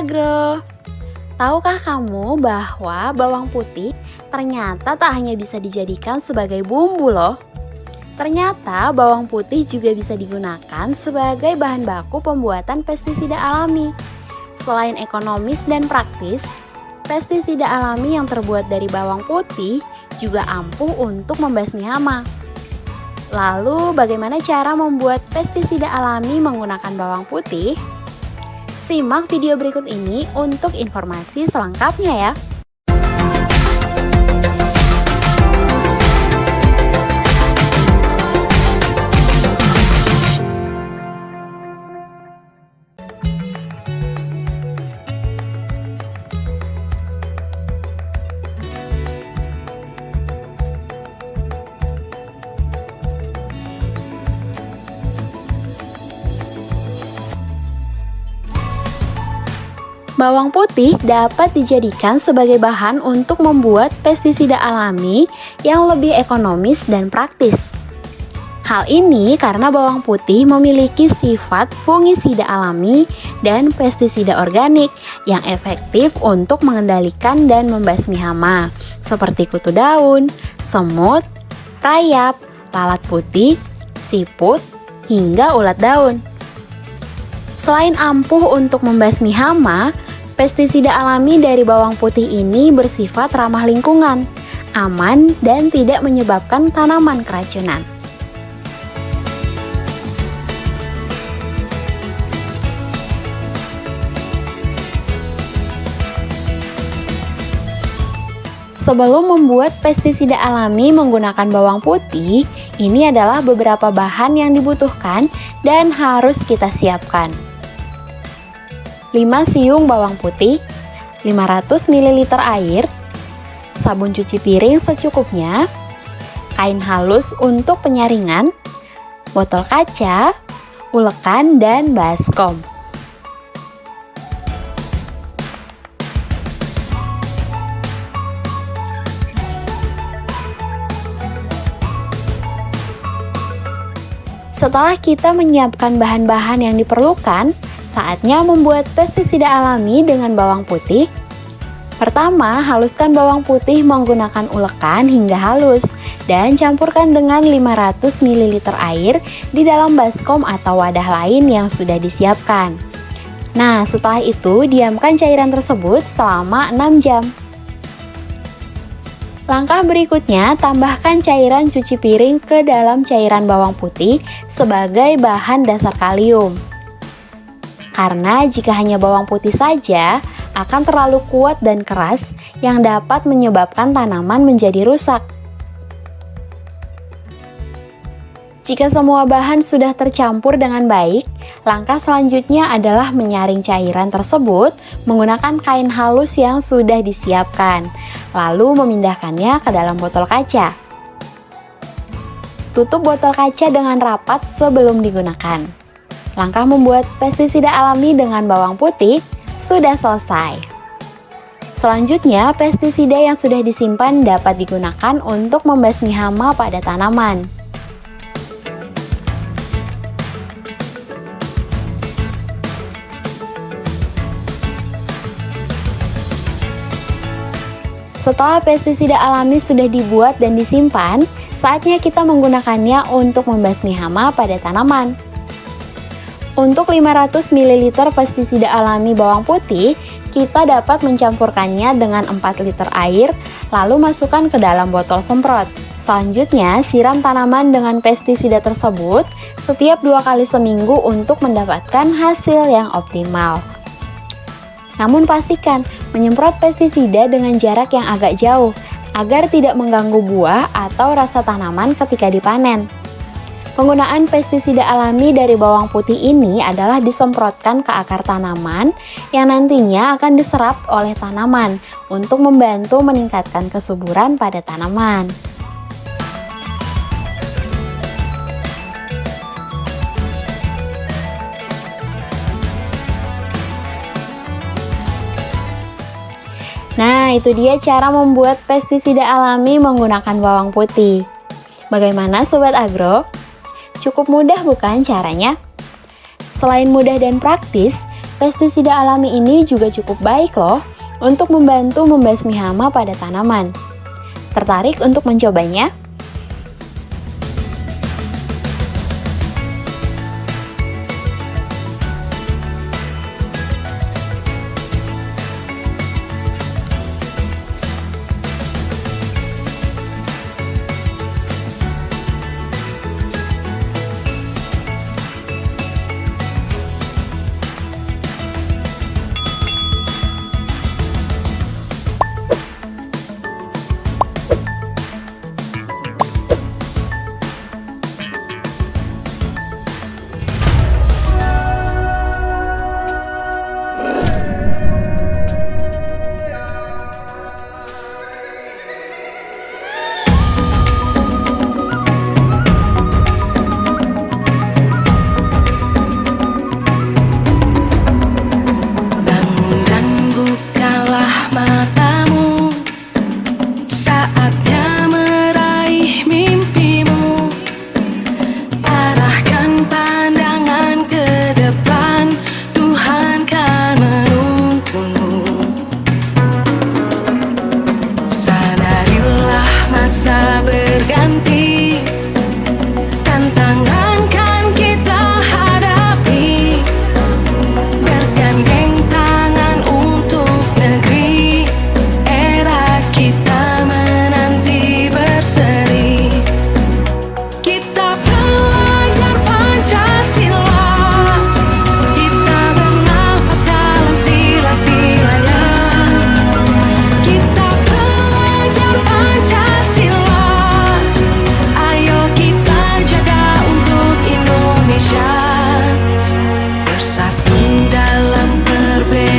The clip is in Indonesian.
Agro. Tahukah kamu bahwa bawang putih ternyata tak hanya bisa dijadikan sebagai bumbu loh. Ternyata bawang putih juga bisa digunakan sebagai bahan baku pembuatan pestisida alami. Selain ekonomis dan praktis, pestisida alami yang terbuat dari bawang putih juga ampuh untuk membasmi hama. Lalu bagaimana cara membuat pestisida alami menggunakan bawang putih? Simak video berikut ini untuk informasi selengkapnya ya. Bawang putih dapat dijadikan sebagai bahan untuk membuat pestisida alami yang lebih ekonomis dan praktis. Hal ini karena bawang putih memiliki sifat fungisida alami dan pestisida organik yang efektif untuk mengendalikan dan membasmi hama, seperti kutu daun, semut, rayap, lalat putih, siput, hingga ulat daun. Selain ampuh untuk membasmi hama, pestisida alami dari bawang putih ini bersifat ramah lingkungan, aman, dan tidak menyebabkan tanaman keracunan. Sebelum membuat pestisida alami menggunakan bawang putih, ini adalah beberapa bahan yang dibutuhkan dan harus kita siapkan. 5 siung bawang putih, 500 ml air, sabun cuci piring secukupnya, kain halus untuk penyaringan, botol kaca, ulekan, dan baskom. Setelah kita menyiapkan bahan-bahan yang diperlukan, saatnya membuat pestisida alami dengan bawang putih. Pertama, haluskan bawang putih menggunakan ulekan hingga halus dan campurkan dengan 500 ml air di dalam baskom atau wadah lain yang sudah disiapkan. Nah, setelah itu diamkan cairan tersebut selama 6 jam. Langkah berikutnya, tambahkan cairan cuci piring ke dalam cairan bawang putih sebagai bahan dasar kalium. Karena jika hanya bawang putih saja, akan terlalu kuat dan keras yang dapat menyebabkan tanaman menjadi rusak. Jika semua bahan sudah tercampur dengan baik, langkah selanjutnya adalah menyaring cairan tersebut menggunakan kain halus yang sudah disiapkan, lalu memindahkannya ke dalam botol kaca. Tutup botol kaca dengan rapat sebelum digunakan. Langkah membuat pestisida alami dengan bawang putih sudah selesai. Selanjutnya, pestisida yang sudah disimpan dapat digunakan untuk membasmi hama pada tanaman. Setelah pestisida alami sudah dibuat dan disimpan, saatnya kita menggunakannya untuk membasmi hama pada tanaman. Untuk 500 ml pestisida alami bawang putih, kita dapat mencampurkannya dengan 4 liter air, lalu masukkan ke dalam botol semprot. Selanjutnya, siram tanaman dengan pestisida tersebut setiap 2 kali seminggu untuk mendapatkan hasil yang optimal. Namun pastikan menyemprot pestisida dengan jarak yang agak jauh, agar tidak mengganggu buah atau rasa tanaman ketika dipanen. Penggunaan pestisida alami dari bawang putih ini adalah disemprotkan ke akar tanaman yang nantinya akan diserap oleh tanaman untuk membantu meningkatkan kesuburan pada tanaman. Nah, itu dia cara membuat pestisida alami menggunakan bawang putih. Bagaimana Sobat Agro? Cukup mudah bukan caranya? Selain mudah dan praktis, Pestisida alami ini juga cukup baik loh untuk membantu membasmi hama pada tanaman. Tertarik untuk mencobanya?